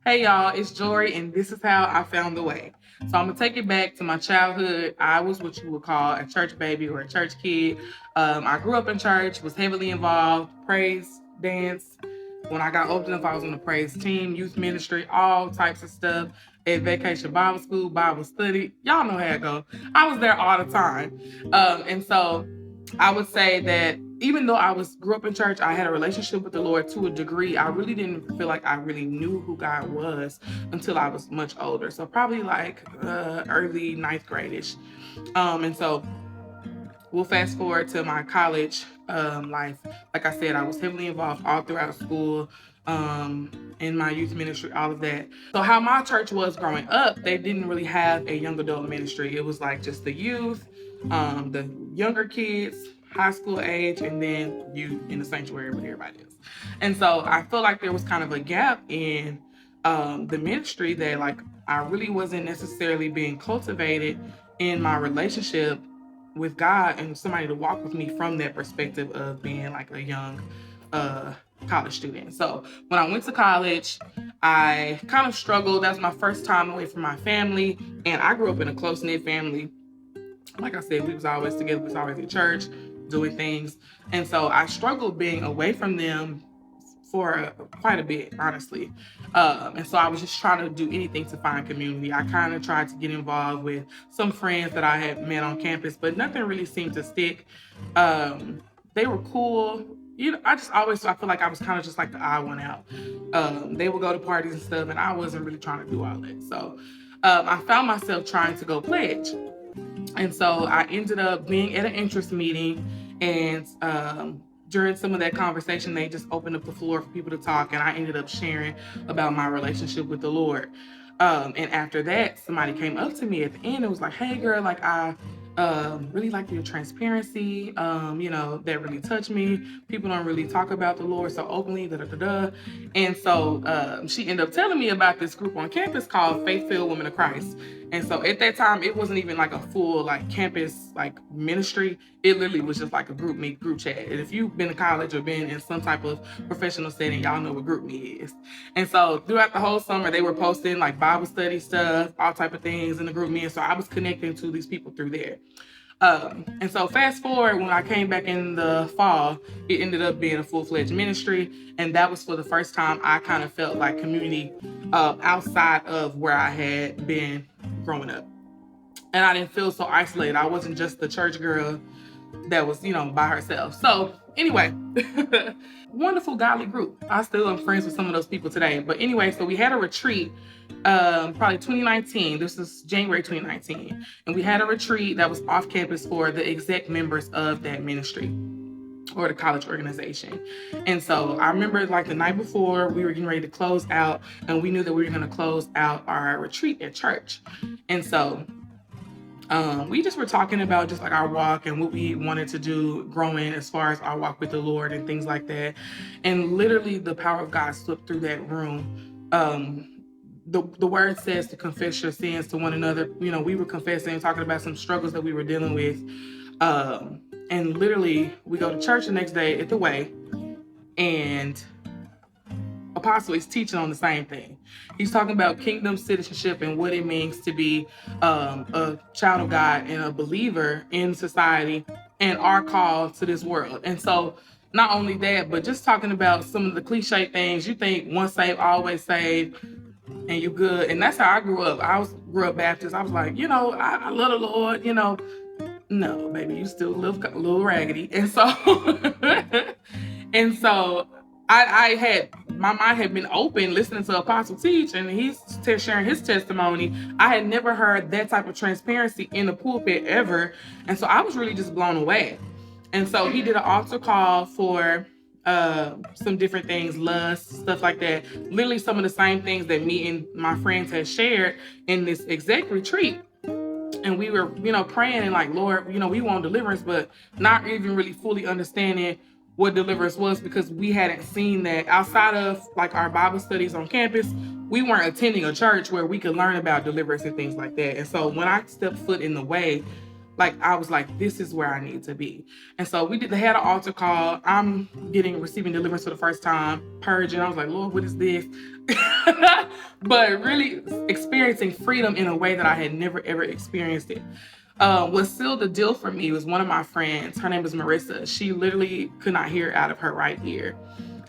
Hey y'all, it's Jory, and this is how I found the way. So I'm gonna take it back to my childhood. I was what you would call a church baby or a church kid. I grew up in church, was heavily involved, praise, dance. When I got old enough, I was on the praise team, youth ministry, all types of stuff. At Vacation Bible School, Bible study. Y'all know how it go. I was there all the time. And so I would say that even though grew up in church, I had a relationship with the Lord to a degree. I really didn't feel like I really knew who God was until I was much older. So probably like early ninth grade-ish. And so we'll fast forward to my college life. Like I said, I was heavily involved all throughout school, in my youth ministry, all of that. So how my church was growing up, they didn't really have a young adult ministry. It was like just the youth, the younger kids, high school age, and then you in the sanctuary with everybody else. And so I feel like there was kind of a gap in the ministry that like I really wasn't necessarily being cultivated in my relationship with God and somebody to walk with me from that perspective of being like a young college student. So when I went to college, I kind of struggled. That was my first time away from my family, and I grew up in a close knit family. Like I said, we was always together. We was always in church, doing things, and so I struggled being away from them for quite a bit, honestly. And so I was just trying to do anything to find community. I kind of tried to get involved with some friends that I had met on campus, but nothing really seemed to stick. They were cool. You know, I feel like I was kind of just like the odd one out. They would go to parties and stuff, and I wasn't really trying to do all that. So I found myself trying to go pledge. And so I ended up being at an interest meeting, and during some of that conversation, they just opened up the floor for people to talk, and I ended up sharing about my relationship with the Lord. And after that, somebody came up to me at the end and was like, "Hey, girl, like I really like your transparency. That really touched me. People don't really talk about the Lord so openly, da da da da." And so she ended up telling me about this group on campus called Faith Filled Women of Christ. And so at that time, it wasn't even like a full like campus like ministry. It literally was just like a group meet, group chat. And if you've been to college or been in some type of professional setting, y'all know what group meet is. And so throughout the whole summer, they were posting like Bible study stuff, all type of things in the group meet. So I was connecting to these people through there. And so fast forward, when I came back in the fall, it ended up being a full-fledged ministry. And that was for the first time I kind of felt like community outside of where I had been growing up. And I didn't feel so isolated. I wasn't just the church girl that was, by herself. So anyway, wonderful godly group. I still am friends with some of those people today. But anyway, so we had a retreat, probably 2019. This is January 2019. And we had a retreat that was off campus for the exec members of that ministry or the college organization. And so I remember like the night before we were getting ready to close out, and we knew that we were going to close out our retreat at church. And so we just were talking about just like our walk and what we wanted to do growing as far as our walk with the Lord and things like that. And literally the power of God slipped through that room. The word says to confess your sins to one another. We were confessing and talking about some struggles that we were dealing with. And literally we go to church the next day at the Way, and Apostle is teaching on the same thing. He's talking about kingdom citizenship and what it means to be a child of God and a believer in society and our call to this world. And so not only that, but just talking about some of the cliche things. You think once saved, always saved, and you good. And that's how I grew up. Grew up Baptist. I was like, I love the Lord, No, baby, you still live a little raggedy. And so and so I had my mind had been open listening to Apostle teach, and he's sharing his testimony. I had never heard that type of transparency in the pulpit ever. And so I was really just blown away. And so he did an altar call for some different things, lust, stuff like that. Literally some of the same things that me and my friends had shared in this exec retreat. And we were, praying and like, Lord, we want deliverance, but not even really fully understanding what deliverance was, because we hadn't seen that outside of like our Bible studies on campus. We weren't attending a church where we could learn about deliverance and things like that. And so when I stepped foot in the Way, like I was like, this is where I need to be. And so they had an altar call. I'm receiving deliverance for the first time, purging. I was like, Lord, what is this? but really experiencing freedom in a way that I had never ever experienced it. What sealed the deal for me was one of my friends. Her name is Marissa. She literally could not hear out of her right ear,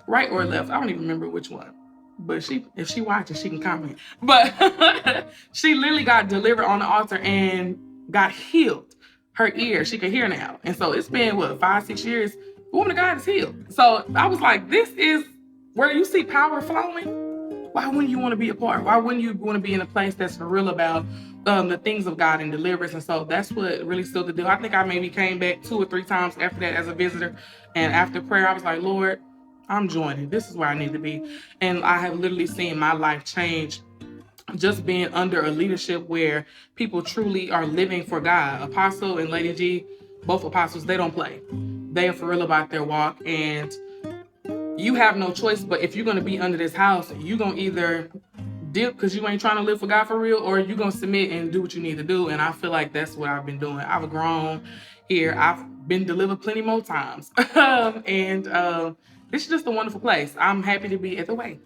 right or left. I don't even remember which one. But if she watches, she can comment. But she literally got delivered on the altar and got healed. Her ear, she could hear now. And so it's been what, 5, 6 years. The woman of God is healed. So I was like, this is where you see power flowing. Why wouldn't you want to be a part? Why wouldn't you want to be in a place that's for real about the things of God and deliverance? And so that's what really sealed the deal. I think I maybe came back 2 or 3 times after that as a visitor. And after prayer, I was like, Lord, I'm joining. This is where I need to be. And I have literally seen my life change just being under a leadership where people truly are living for God. Apostle and Lady G, both apostles, they don't play. They are for real about their walk. And you have no choice, but if you're going to be under this house, you're going to either dip because you ain't trying to live for God for real, or you're going to submit and do what you need to do. And I feel like that's what I've been doing. I've grown here. I've been delivered plenty more times. And it's just a wonderful place. I'm happy to be at the Way.